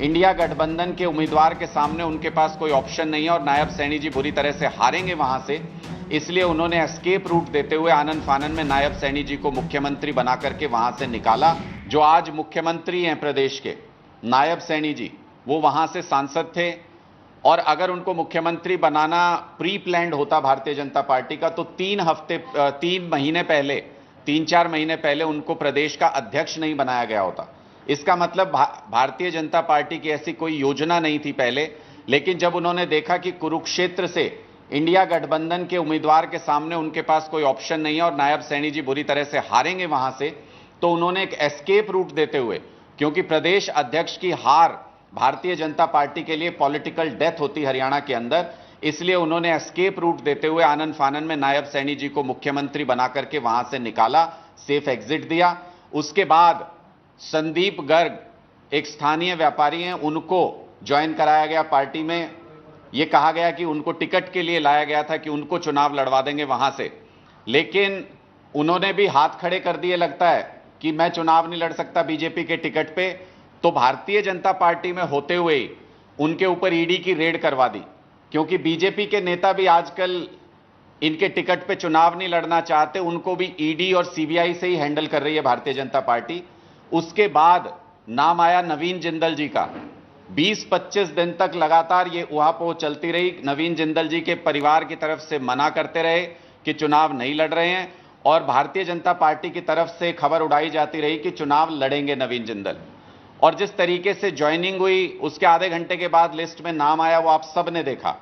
India गठबंधन के उम्मीदवार के सामने उनके पास कोई ऑप्शन नहीं है और नायब सैनी जी बुरी तरह से हारेंगे वहां से, इसलिए उन्होंने एस्केप रूट देते हुए आनन फानन में नायब सैनी जी को मुख्यमंत्री बना करके वहां से निकाला। जो आज मुख्यमंत्री हैं प्रदेश के, नायब सैनी जी, वो वहां से सांसद थे और अगर उनको मुख्यमंत्री बनाना प्री प्लान्ड होता भारतीय जनता पार्टी का तो 3 महीने पहले, 3-4 महीने पहले उनको प्रदेश का अध्यक्ष नहीं बनाया गया होता। इसका मतलब भारतीय जनता पार्टी की ऐसी कोई योजना नहीं थी पहले, लेकिन जब उन्होंने देखा कि कुरुक्षेत्र से इंडिया गठबंधन के उम्मीदवार के सामने उनके पास कोई ऑप्शन नहीं है और नायब सैनी जी बुरी तरह से हारेंगे वहां से, तो उन्होंने एक एस्केप रूट देते हुए, क्योंकि प्रदेश अध्यक्ष की हार भारतीय जनता पार्टी के लिए पॉलिटिकल डेथ होती हरियाणा के अंदर, इसलिए उन्होंने एस्केप रूट देते हुए आनन फानन में नायब सैनी जी को मुख्यमंत्री बना करके वहां से निकाला, सेफ एग्जिट दिया। उसके बाद संदीप गर्ग एक स्थानीय व्यापारी हैं, उनको ज्वाइन कराया गया पार्टी में। यह कहा गया कि उनको टिकट के लिए लाया गया था कि उनको चुनाव लड़वा देंगे वहां से, लेकिन उन्होंने भी हाथ खड़े कर दिए, लगता है कि मैं चुनाव नहीं लड़ सकता बीजेपी के टिकट पे। तो भारतीय जनता पार्टी में होते हुए ही उनके ऊपर ईडी की रेड करवा दी, क्योंकि बीजेपी के नेता भी आजकल इनके टिकट पे चुनाव नहीं लड़ना चाहते, उनको भी ईडी और सीबीआई से ही हैंडल कर रही है भारतीय जनता पार्टी। उसके बाद नाम आया नवीन जिंदल जी का। 20-25 दिन तक लगातार ये उहापोह चलती रही। नवीन जिंदल जी के परिवार की तरफ से मना करते रहे कि चुनाव नहीं लड़ रहे हैं, और भारतीय जनता पार्टी की तरफ से खबर उड़ाई जाती रही कि चुनाव लड़ेंगे नवीन जिंदल। और जिस तरीके से ज्वाइनिंग हुई, उसके आधे घंटे के बाद लिस्ट में नाम आया, वो आप सब ने देखा।